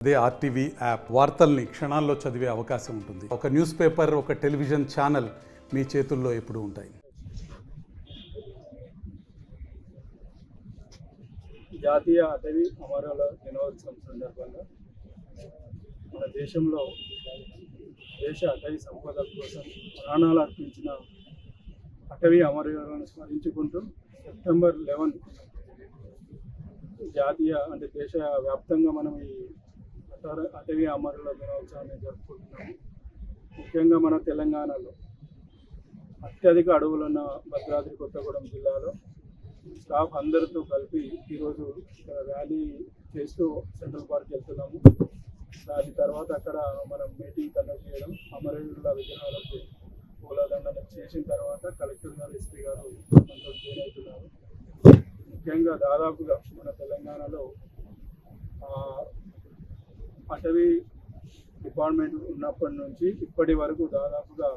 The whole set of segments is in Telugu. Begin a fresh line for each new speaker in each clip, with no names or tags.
అదే ఆర్టీవీ యాప్ వార్తల్ని క్షణాల్లో చదివే అవకాశం ఉంటుంది. ఒక న్యూస్ పేపర్, ఒక టెలివిజన్ ఛానల్ మీ చేతుల్లో ఎప్పుడూ ఉంటాయి.
జాతీయ అటవీ అమరుల దినోత్సవం సందర్భంగా మన దేశంలో దేశ అటవీ సంపద కోసం ప్రాణాలు అర్పించిన అటవీ అమరులను స్మరించుకుంటూ సెప్టెంబర్ 11 జాతీయ దేశ వ్యాప్తంగా మనం ఈ అటవీ అమరుల దినోత్సవాన్ని జరుపుకుంటున్నాము. ముఖ్యంగా మన తెలంగాణలో అత్యధిక అడవులున్న భద్రాద్రి కొత్తగూడెం జిల్లాలో స్టాఫ్ అందరితో కలిపి ఈరోజు ఇక్కడ ర్యాలీ చేస్తూ సెంట్రల్ పార్క్ వెళ్తున్నాము. దాని తర్వాత అక్కడ మనం మీటింగ్ కండక్ట్ చేయడం, అమరవీరుల విగ్రహాలకు పూలదండన చేసిన తర్వాత కలెక్టర్ గారు, ఎస్పీ గారు మనతో జాయిన్ అవుతున్నారు. ముఖ్యంగా దాదాపుగా మన తెలంగాణలో అటవీ డిపార్ట్మెంట్ ఉన్నప్పటి నుంచి ఇప్పటి వరకు దాదాపుగా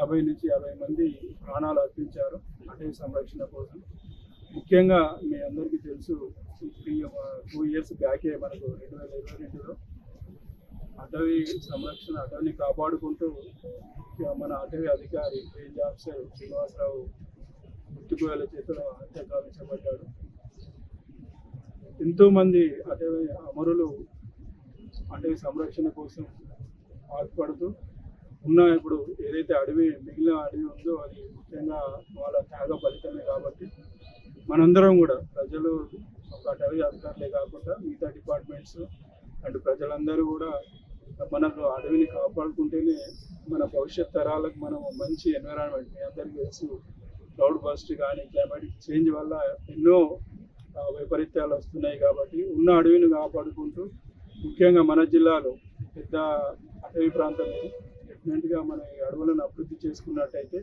50 నుంచి 50 మంది ప్రాణాలు అర్పించారు అటవీ సంరక్షణ కోసం. ముఖ్యంగా మీ అందరికీ తెలుసు, 2 ఇయర్స్ బ్యాకే మనకు 2022లో అటవీ సంరక్షణ, అటవీని కాపాడుకుంటూ మన అటవీ అధికారి రేంజ్ ఆఫీసర్ శ్రీనివాసరావు గుర్తుకోయాల చేతిలో హత్య గావించబడ్డాడు. ఎంతోమంది అటవీ అమరులు అటవీ సంరక్షణ కోసం పాటుపడుతూ ఇప్పుడు ఏదైతే మిగిలిన అడవి ఉందో అది ముఖ్యంగా వాళ్ళ త్యాగ ఫలితమే. కాబట్టి మనందరం కూడా, ప్రజలు ఒక అటవీ అధికారులే కాకుండా మిగతా డిపార్ట్మెంట్స్ అండ్ ప్రజలందరూ కూడా మనకు అడవిని కాపాడుకుంటేనే మన భవిష్యత్ తరాలకు మనం మంచి ఎన్విరాన్మెంట్. మీ అందరికీ తెలుసు, క్లౌడ్ బస్ట్ కానీ క్లైమాటిక్ చేంజ్ వల్ల ఎన్నో వైపరీత్యాలు వస్తున్నాయి. కాబట్టి ఉన్న అడవిని కాపాడుకుంటూ ముఖ్యంగా మన జిల్లాలో పెద్ద అటవీ ప్రాంతం డెఫినెట్గా మన అడవులను అభివృద్ధి చేసుకున్నట్టయితే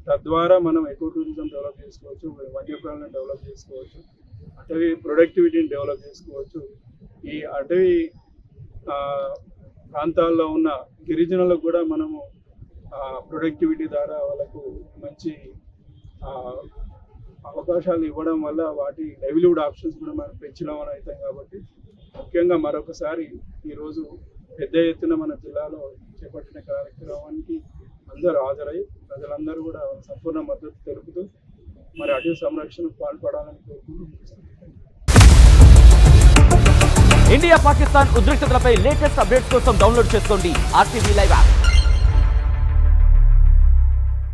తద్వారా మనం ఎకో టూరిజం డెవలప్ చేసుకోవచ్చు, వన్యప్రాణులను డెవలప్ చేసుకోవచ్చు, అటవీ ప్రొడక్టివిటీని డెవలప్ చేసుకోవచ్చు. ఈ అటవీ ప్రాంతాల్లో ఉన్న గిరిజనులకు కూడా మనము ప్రొడక్టివిటీ ద్వారా వాళ్ళకు మంచి అవకాశాలు ఇవ్వడం వల్ల వాటి లైవ్లీవుడ్ ఆప్షన్స్ కూడా మనం పెంచడం అవుతాం. కాబట్టి ముఖ్యంగా మరొకసారి ఈరోజు పెద్ద ఎత్తున మన జిల్లాలో చేపట్టిన కార్యక్రమానికి అందరూ హాజరై ప్రజలందరూ కూడా సంపూర్ణ మద్దతు తెలుపుతూ మరి అటవీ సంరక్షణకు పాల్పడాలని కోరుకుంటున్నాను.
ఇండియా పాకిస్తాన్ ఉద్రిక్తతలపై లేటెస్ట్ అప్డేట్స్ కోసం డౌన్లోడ్ చేసుకోండి RTV లైవ్ యాప్.